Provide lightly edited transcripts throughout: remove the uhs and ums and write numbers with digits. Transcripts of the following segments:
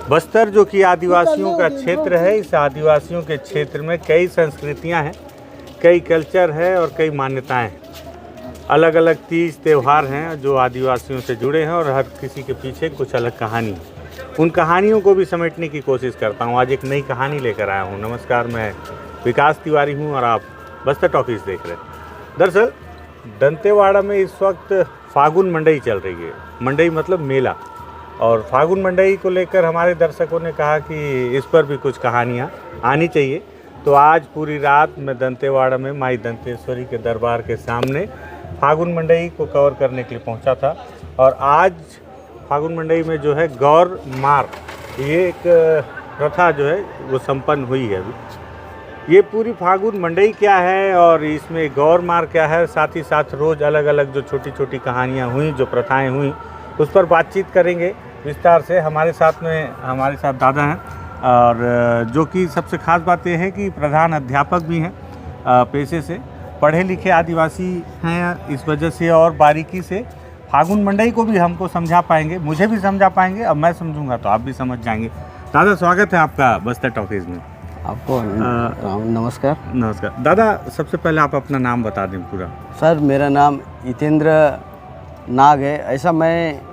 बस्तर जो कि आदिवासियों का क्षेत्र है, इस आदिवासियों के क्षेत्र में कई संस्कृतियां हैं, कई कल्चर है और कई मान्यताएं हैं। अलग अलग तीज त्यौहार हैं जो आदिवासियों से जुड़े हैं और हर किसी के पीछे कुछ अलग कहानी है। उन कहानियों को भी समेटने की कोशिश करता हूं। आज एक नई कहानी लेकर आया हूं। नमस्कार, मैं विकास तिवारी हूं और आप बस्तर टॉकीज देख रहे हैं। दरअसल दंतेवाड़ा में इस वक्त फागुन मंडई चल रही है। मंडई मतलब मेला, और फागुन मंडई को लेकर हमारे दर्शकों ने कहा कि इस पर भी कुछ कहानियाँ आनी चाहिए। तो आज पूरी रात मैं दंतेवाड़ा में माई दंतेश्वरी के दरबार के सामने फागुन मंडई को कवर करने के लिए पहुंचा था। और आज फागुन मंडई में जो है गौर मार, ये एक प्रथा जो है वो संपन्न हुई है अभी। ये पूरी फागुन मंडई क्या है और इसमें गौर मार क्या है, साथ ही साथ रोज़ अलग अलग जो छोटी छोटी कहानियाँ हुई, जो प्रथाएँ हुई, उस पर बातचीत करेंगे विस्तार से। हमारे साथ दादा हैं, और जो कि सबसे ख़ास बात यह है कि प्रधान अध्यापक भी हैं, पेशे से पढ़े लिखे आदिवासी हैं। इस वजह से और बारीकी से फागुन मंडई को भी हमको समझा पाएंगे, मुझे भी समझा पाएंगे। अब मैं समझूंगा तो आप भी समझ जाएंगे। दादा, स्वागत है आपका बस्तर टॉकीज में। आपको नमस्कार। नमस्कार दादा, सबसे पहले आप अपना नाम बता दें पूरा। सर, मेरा नाम हितेंद्र नाग है। ऐसा मैं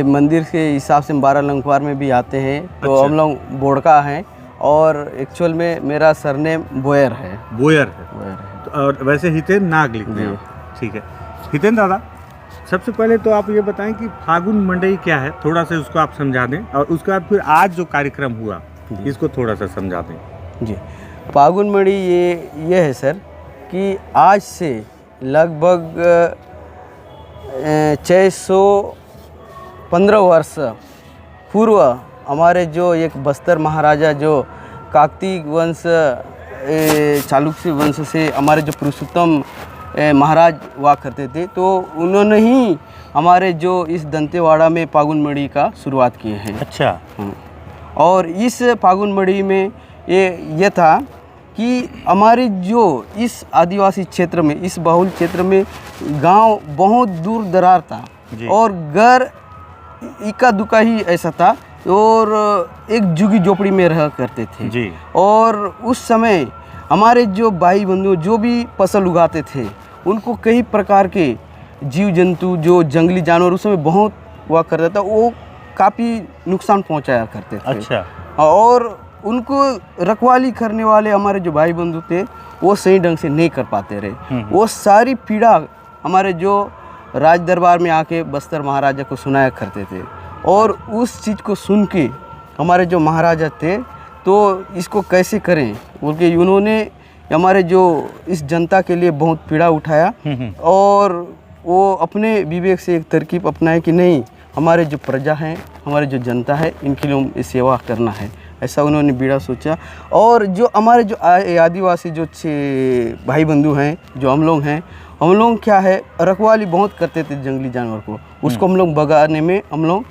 मंदिर के हिसाब से 12 लंकुआर में भी आते हैं, तो अच्छा। हम लोग बोड़का हैं, और एक्चुअल में मेरा सरनेम बोयर है। बोयर है। और वैसे हितेंद्र नाग लिखते हैं। ठीक है हितेंद्र दादा, सबसे पहले तो आप ये बताएं कि फागुन मंडई क्या है, थोड़ा सा उसको आप समझा दें, और उसके बाद फिर आज जो कार्यक्रम हुआ इसको थोड़ा सा समझा दें। जी, फागुन मंडई ये है सर कि आज से लगभग 615 वर्ष पूर्व हमारे जो एक बस्तर महाराजा जो काकतीय वंश चालुक्य वंश से हमारे जो पुरुषोत्तम महाराज हुआ करते थे, तो उन्होंने ही हमारे जो इस दंतेवाड़ा में फागुन मंडई का शुरुआत किए हैं। अच्छा। और इस फागुन मंडई में ये था कि हमारे जो इस आदिवासी क्षेत्र में, इस बहुल क्षेत्र में गांव बहुत दूर दरार था, और घर इक्का दुक्का ही ऐसा था, और एक झुग्गी झोपड़ी में रह करते थे जी। और उस समय हमारे जो भाई बंधु जो भी फसल उगाते थे, उनको कई प्रकार के जीव जंतु, जो जंगली जानवर उस समय बहुत हुआ करता था, वो काफ़ी नुकसान पहुंचाया करते थे। अच्छा। और उनको रखवाली करने वाले हमारे जो भाई बंधु थे, वो सही ढंग से नहीं कर पाते रहे। वो सारी पीड़ा हमारे जो राज दरबार में आके बस्तर महाराजा को सुनाया करते थे, और उस चीज़ को सुन के हमारे जो महाराजा थे, तो इसको कैसे करें बोल के उन्होंने हमारे जो इस जनता के लिए बहुत पीड़ा उठाया, और वो अपने विवेक से एक तरकीब अपनाए कि नहीं, हमारे जो प्रजा हैं, हमारे जो जनता है, इनके लिए सेवा करना है। ऐसा उन्होंने बीड़ा सोचा। और जो हमारे जो आदिवासी जो भाई बंधु हैं, जो हम लोग क्या है, रखवाली बहुत करते थे जंगली जानवर को, उसको हम लोग भगाने में हम लोग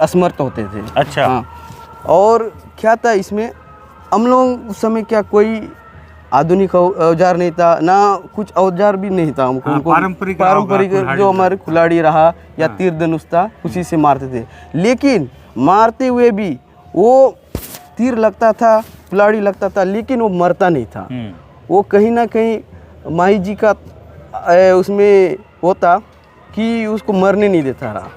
असमर्थ होते थे। अच्छा। हाँ। और क्या था इसमें, हम लोग उस समय क्या कोई आधुनिक औजार नहीं था, ना कुछ औजार भी नहीं था हमको। पारंपरिक जो हमारे कुल्हाड़ी रहा या तीर धनुष था, उसी से मारते थे। लेकिन मारते हुए भी वो तीर लगता था, कुल्हाड़ी लगता था, लेकिन वो मरता नहीं था। वो कहीं ना कहीं माई जी का उसमें होता कि उसको मरने नहीं देता रहा,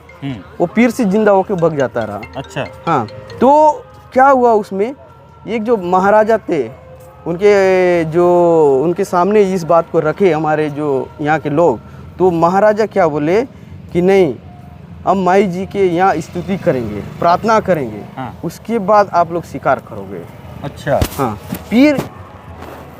वो पीर से जिंदा होकर भग जाता रहा। अच्छा। हाँ, तो क्या हुआ उसमें, एक जो महाराजा थे, उनके सामने इस बात को रखे हमारे जो यहाँ के लोग, तो महाराजा क्या बोले कि नहीं, हम माई जी के यहाँ स्तुति करेंगे, प्रार्थना करेंगे। हाँ। उसके बाद आप लोग शिकार करोगे। अच्छा। हाँ, फिर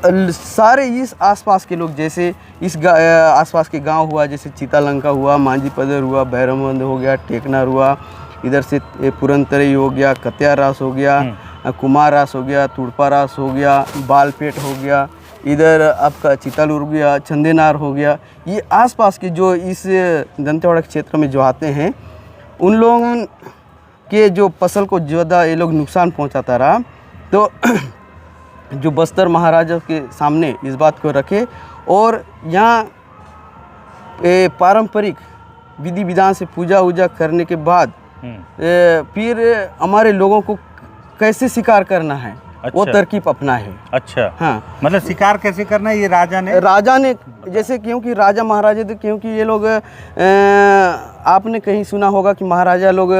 सारे इस आसपास के लोग, जैसे इस आसपास के गांव हुआ, जैसे चितालंका हुआ, मांझी पदर हुआ, भैरवबंद हो गया, टेकनार हुआ, इधर से पुरनतरई हो गया, कत्यार रास हो गया, कुमार रास हो गया, तुड़पा रास हो गया, बालपेट हो गया, इधर आपका चिताल हो गया, चंदेनार हो गया। ये आसपास के जो इस दंतेवाड़ा क्षेत्र में जो आते हैं, उन लोगों के जो फसल को ज़्यादा ये लोग नुकसान पहुंचाता रहा, तो जो बस्तर महाराजा के सामने इस बात को रखे, और यहाँ पारंपरिक विधि विधान से पूजा वूजा करने के बाद फिर हमारे लोगों को कैसे शिकार करना है, वो तरकीब अपना है। अच्छा, हाँ, मतलब शिकार कैसे करना है ये राजा ने जैसे, क्योंकि राजा महाराजा थे, क्योंकि ये लोग आपने कहीं सुना होगा कि महाराजा लोग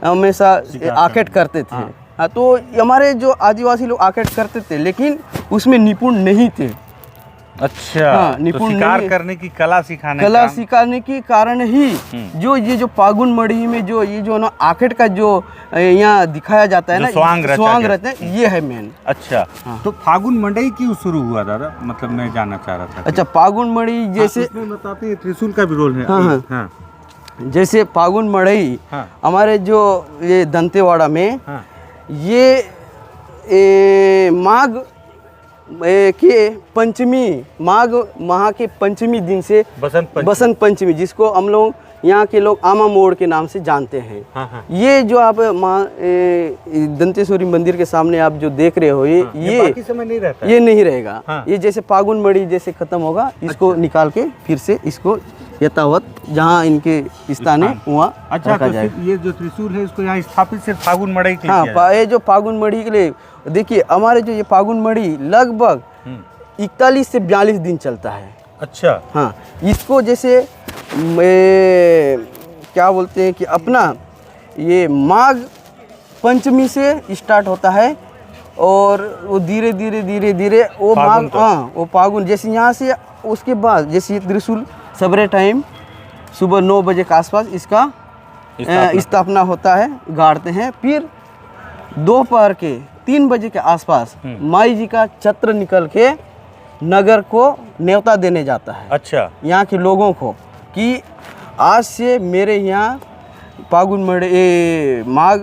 हमेशा आकेट करते थे। हाँ, तो हमारे जो आदिवासी लोग आकेट करते थे, लेकिन उसमें निपुण नहीं थे। अच्छा, हाँ, तो शिकार करने की कला सिखाने की कारण ही जो ये जो फागुन मड़ी में जो ये जो ना आकेट का जो यहाँ दिखाया जाता है ना, स्वांग रहते हैं, ये है मेन। अच्छा, हाँ। तो फागुन मड़ई क्यों शुरू हुआ दादा, मतलब मैं जानना चाह रहा था। अच्छा, फागुन मड़ी जैसे इसमें बताते हैं त्रिशूल का भी रोल है। हाँ, हाँ। जैसे फागुन मड़ई हमारे जो ये दंतेवाड़ा में ये माघ के पंचमी, माघ माह के पंचमी दिन से बसंत पंचमी, जिसको हम लोग यहाँ के लोग आमा मोड़ के नाम से जानते हैं। हाँ। ये जो आप दंतेश्वरी मंदिर के सामने आप जो देख रहे हो, ये बाकी समय नहीं रहता, ये नहीं रहेगा। हाँ। ये जैसे फागुन मड़ी जैसे खत्म होगा, इसको निकाल के फिर से इसको यथावत जहाँ इनके स्थान है वहाँ रखा जाएगा। ये जो त्रिशूल है इसको यहाँ स्थापित सिर्फ फागुन मड़ई के लिए। हाँ, ये जो फागुन मड़ी के लिए, देखिए हमारे जो ये फागुन मड़ी लगभग 41 से 42 दिन चलता है। अच्छा, हाँ, इसको जैसे क्या बोलते हैं कि अपना ये माघ पंचमी से स्टार्ट होता है और वो धीरे धीरे वो माघ, हाँ, वो फागुन जैसे यहाँ से, उसके बाद जैसे ये त्रिशूल सवेरे टाइम सुबह 9 बजे के आसपास इसका स्थापना होता है, गाड़ते हैं। फिर दोपहर के 3 बजे के आसपास माई जी का छत्र निकल के नगर को न्योता देने जाता है। अच्छा, यहाँ के लोगों को कि आज से मेरे यहाँ माघ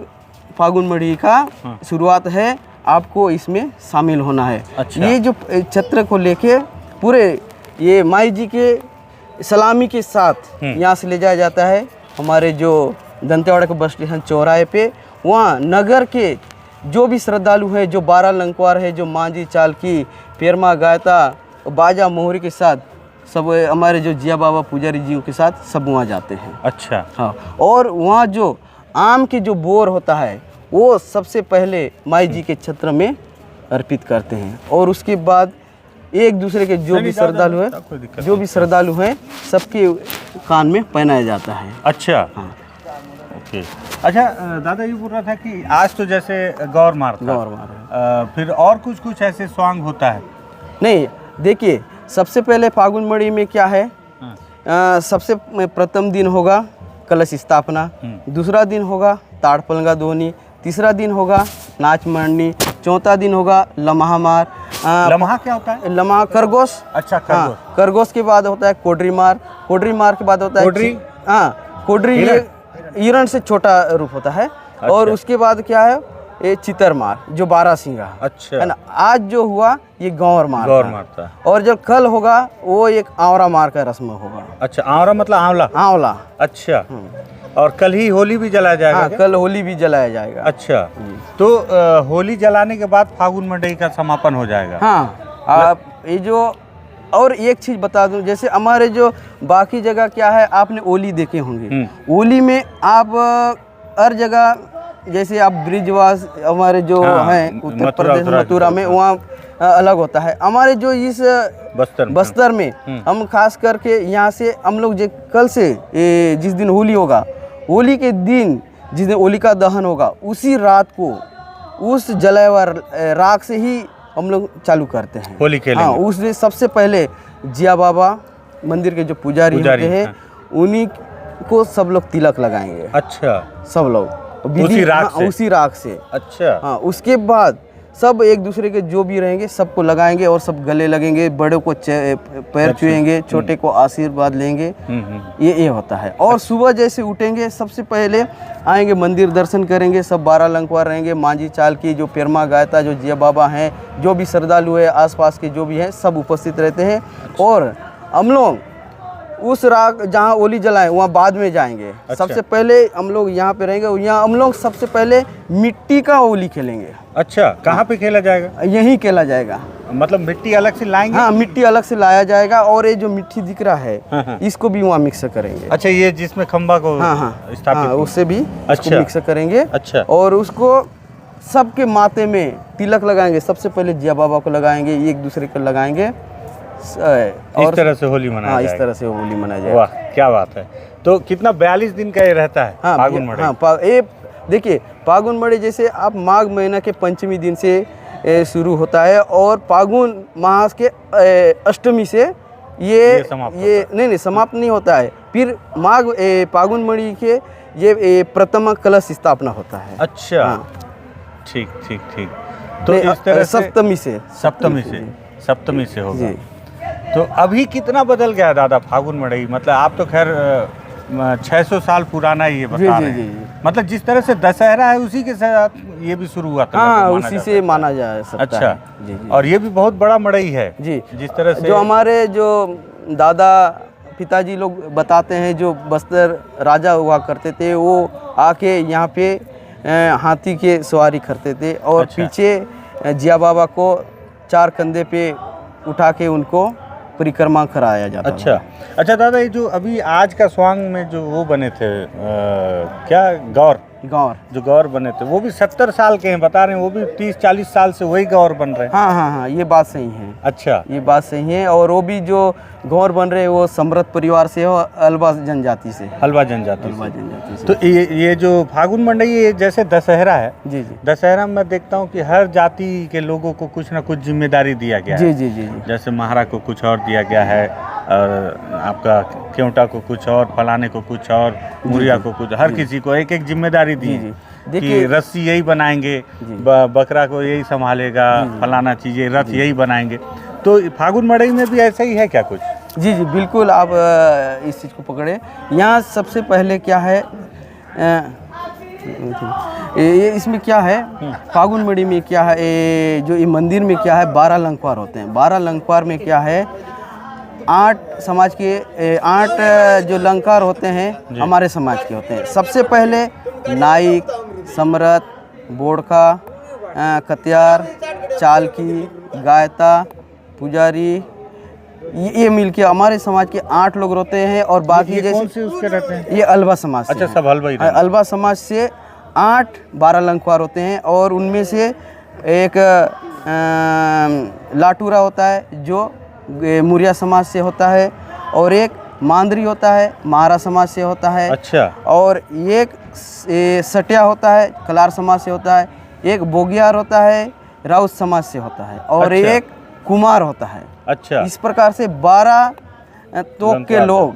फागुन मड़ी का शुरुआत है, आपको इसमें शामिल होना है। अच्छा। ये जो छत्र को लेके पूरे ये माई जी के सलामी के साथ यहाँ से ले जाया जाता है हमारे जो दंतेवाड़ा के बस स्टेशन चौराहे पे। वहाँ नगर के जो भी श्रद्धालु हैं, जो 12 लंकवार है, जो मांझी चालकी, पेरमा गायता, बाजा मोहरी के साथ सब हमारे जो जिया बाबा पुजारी जी के साथ सब वहाँ जाते हैं। अच्छा, हाँ, और वहाँ जो आम के जो बोर होता है वो सबसे पहले माई जी के छत्र में अर्पित करते हैं, और उसके बाद एक दूसरे के जो भी श्रद्धालु हैं सबके कान में पहनाया जाता है। अच्छा, हाँ, ओके। अच्छा दादा, ये बोल रहा था कि आज तो जैसे गौर मार फिर और कुछ ऐसे स्वांग होता है? नहीं, देखिए सबसे पहले फागुन मड़ी में क्या है, सबसे प्रथम दिन होगा कलश स्थापना, दूसरा दिन होगा ताड़ पलंगा दोहनी, तीसरा दिन होगा नाच मंडनी, चौथा दिन होगा लम्हा मार। लम्हा क्या होता है? लम्हा खरगोश। अच्छा, खरगोश। हाँ, खरगोश के बाद होता है कोडरी मार, कोडरी मार के बाद होता है कोडरी, ये हिरण से छोटा रूप होता है। अच्छा। और उसके बाद क्या है, ये चितर मार जो 12 सिंगा। अच्छा, है ना। आज जो हुआ ये गौर मारता, और जब कल होगा वो एक आवरा मार का रस्म होगा। अच्छा, आवरा मतलब आंवला। अच्छा, और कल ही होली भी जलाया जाएगा? हाँ, कल होली भी जलाया जाएगा। अच्छा, तो होली जलाने के बाद फागुन मड़ई का समापन हो जाएगा? हाँ, आप ये जो, और एक चीज बता दूं, जैसे हमारे जो बाकी जगह क्या है, आपने ओली देखे होंगे, ओली में आप हर जगह जैसे आप ब्रिजवास हमारे जो हैं उत्तर प्रदेश मथुरा में, वहाँ अलग होता है। हमारे जो इस बस्तर में हम खास करके यहाँ से हम लोग जो कल से जिस दिन होली होगा, होली के दिन जिस दिन होलिका दहन होगा, उसी रात को उस जलाए हुए राख से ही हम लोग चालू करते हैं होली खेलेंगे। हाँ, उस दिन सबसे पहले जिया बाबा मंदिर के जो पुजारी होते हैं, उन्हीं को सब लोग तिलक लगाएंगे। अच्छा, सब लोग उसी राख से। अच्छा, हाँ, उसके बाद सब एक दूसरे के जो भी रहेंगे सबको लगाएंगे और सब गले लगेंगे, बड़े को पैर छुएंगे, छोटे को आशीर्वाद लेंगे। ये होता है। और सुबह जैसे उठेंगे सबसे पहले आएंगे मंदिर दर्शन करेंगे, सब 12 लंकवार रहेंगे, मांझी चाल की जो पेरमा गायता, जो जिया बाबा हैं, जो भी श्रद्धालु है आसपास के जो भी हैं सब उपस्थित रहते हैं। और हम लोग उस राख जहाँ होली जलाएं वहाँ बाद में जाएंगे। अच्छा। सबसे पहले हम लोग यहाँ पे रहेंगे, यहाँ हम लोग सबसे पहले मिट्टी का होली खेलेंगे। अच्छा, कहाँ पे खेला जाएगा? यहीं खेला जाएगा। मतलब मिट्टी अलग से लाएंगे? हाँ, मिट्टी अलग से लाया जाएगा और ये जो मिट्टी दिख रहा है हाँ। इसको भी वहाँ मिक्स करेंगे। अच्छा, ये जिसमें खंबा को स्थापित हाँ, उससे भी अच्छा मिक्स करेंगे। अच्छा। और उसको सबके माथे में तिलक लगाएंगे। सबसे पहले जिया बाबा को लगाएंगे, एक दूसरे को लगाएंगे और इस तरह से होली मनाया जाएगा। इस तरह से होली मनाया जाएगा। वाह, क्या बात है। तो कितना 42 दिन का ये रहता है? हाँ, फागुन मड़ई। हाँ, ये देखिए फागुन मड़ई जैसे आप माघ महीना के पंचमी दिन से शुरू होता है और फागुन मास के अष्टमी से ये नहीं समाप्त नहीं होता है। फिर माघ फागुन मड़ई के ये प्रथम कलश स्थापना होता है। अच्छा, हाँ। ठीक ठीक ठीक। तो इस तरह से सप्तमी से होगा। तो अभी कितना बदल गया दादा फागुन मड़ई? मतलब आप तो खैर 600 साल पुराना ये बता रहे हैं। मतलब जिस तरह से दशहरा है उसी के साथ ये भी शुरू हुआ था। हाँ, उसी से माना जा सकता अच्छा है। जी, जी। और ये भी बहुत बड़ा मड़ई है जी। जिस तरह से जो हमारे जो दादा पिताजी लोग बताते हैं, जो बस्तर राजा हुआ करते थे वो आके यहाँ पे हाथी के सवारी करते थे और अच्छा। पीछे जिया बाबा को 4 कंधे पे उठा के उनको परिक्रमा कराया जाता था। अच्छा अच्छा दादा, ये जो अभी आज का स्वांग में जो वो बने थे क्या गौर जो गौर बने थे वो भी 70 साल के हैं बता रहे हैं। वो भी 30-40 साल से वही गौर बन रहे हैं। हाँ हाँ हाँ, ये बात सही है। अच्छा, ये बात सही है। और वो भी जो गौर बन रहे हैं वो समृद्ध परिवार से हो, हलवा जनजाति से। हलवा जनजाति से। तो ये जो फागुन मंडई ये जैसे दशहरा है, जी जी, दशहरा में मैं देखता हूँ कि हर जाति के लोगों को कुछ ना कुछ जिम्मेदारी दिया गया है। जी जी जी। जैसे महारा को कुछ और दिया गया है और आपका केवटा को कुछ और, फलाने को कुछ और, मुरिया को कुछ, हर किसी को एक एक जिम्मेदारी दी है कि रस्सी यही बनाएंगे, बकरा को यही संभालेगा, फलाना चीज़ें रथ यही बनाएंगे। तो फागुन मड़ई में भी ऐसा ही है क्या कुछ? जी जी बिल्कुल, आप इस चीज़ को पकड़े। यहाँ सबसे पहले क्या है, ये इसमें क्या है फागुन मड़ई में क्या है, जो ये मंदिर में क्या है 12 लंकवार होते हैं। 12 लंकवार में क्या है 8 समाज के 8 जो लंकार होते हैं हमारे समाज के होते हैं। सबसे पहले नाइक, समरथ, बोड़का, कत्यार, चालकी, गायता, पुजारी, ये मिलके हमारे समाज के 8 लोग रहते हैं। और बाकी जैसे कौन से उसके रहते हैं? ये अलवा समाज से। अच्छा, सब हलवा ही। अलवा समाज से 12 लंकवार होते हैं और उनमें से एक लाटूरा होता है जो मुरिया समाज से होता है, और एक मांदरी होता है महारा समाज से होता है। अच्छा। और एक सटिया होता है कलार समाज से होता है, एक बोगियार होता है राउत समाज से होता है, और अच्छा। एक कुमार होता है। अच्छा। इस प्रकार से 12 तोक के लोग,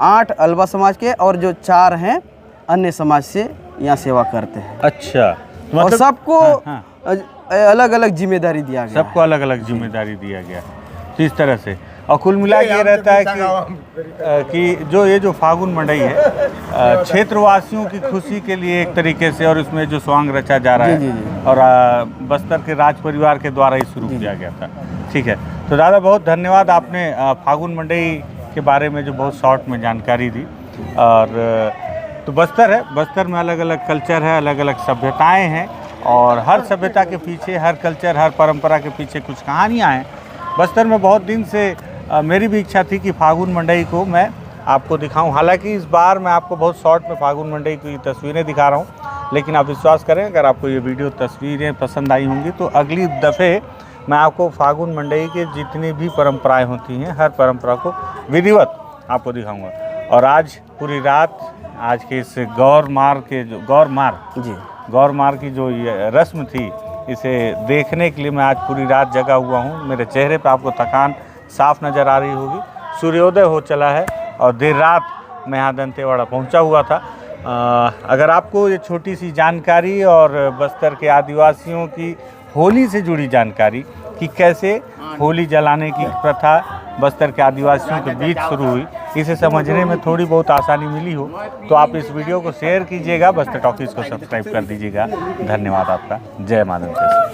8 अलवा समाज के और जो 4 हैं अन्य समाज से यहाँ सेवा करते हैं। अच्छा, मतलब और सबको अलग अलग जिम्मेदारी दिया गया। सबको अलग अलग जिम्मेदारी दिया गया। तो इस तरह से और कुल मिला के ये रहता है कि जो ये जो फागुन मड़ई है क्षेत्रवासियों की खुशी के लिए एक तरीके से, और इसमें जो स्वांग रचा जा रहा है और बस्तर के राज परिवार के द्वारा ही शुरू किया गया था। ठीक है, तो दादा बहुत धन्यवाद, आपने फागुन मड़ई के बारे में जो बहुत शॉर्ट में जानकारी दी। और तो बस्तर है, बस्तर में अलग अलग कल्चर है, अलग अलग सभ्यताएँ हैं, और हर सभ्यता के पीछे, हर कल्चर, हर परंपरा के पीछे कुछ कहानियाँ हैं। बस्तर में बहुत दिन से मेरी भी इच्छा थी कि फागुन मंडई को मैं आपको दिखाऊं। हालांकि इस बार मैं आपको बहुत शॉर्ट में फागुन मंडई की तस्वीरें दिखा रहा हूं, लेकिन आप विश्वास करें अगर आपको ये वीडियो तस्वीरें पसंद आई होंगी तो अगली दफ़े मैं आपको फागुन मंडई के जितनी भी परंपराएं होती हैं हर परंपरा को विधिवत आपको दिखाऊँगा। और आज पूरी रात आज के इस गौर मार की जो ये रस्म थी इसे देखने के लिए मैं आज पूरी रात जगा हुआ हूँ। मेरे चेहरे पे आपको थकान साफ नज़र आ रही होगी। सूर्योदय हो चला है और देर रात मैं यहाँ दंतेवाड़ा पहुँचा हुआ था। अगर आपको ये छोटी सी जानकारी और बस्तर के आदिवासियों की होली से जुड़ी जानकारी कि कैसे होली जलाने की प्रथा बस्तर के आदिवासियों के बीच शुरू हुई, इसे समझने में थोड़ी बहुत आसानी मिली हो तो आप इस वीडियो को शेयर कीजिएगा, बस्तर टॉकीज़ को सब्सक्राइब कर दीजिएगा। धन्यवाद आपका। जय मां दंतेश्वरी।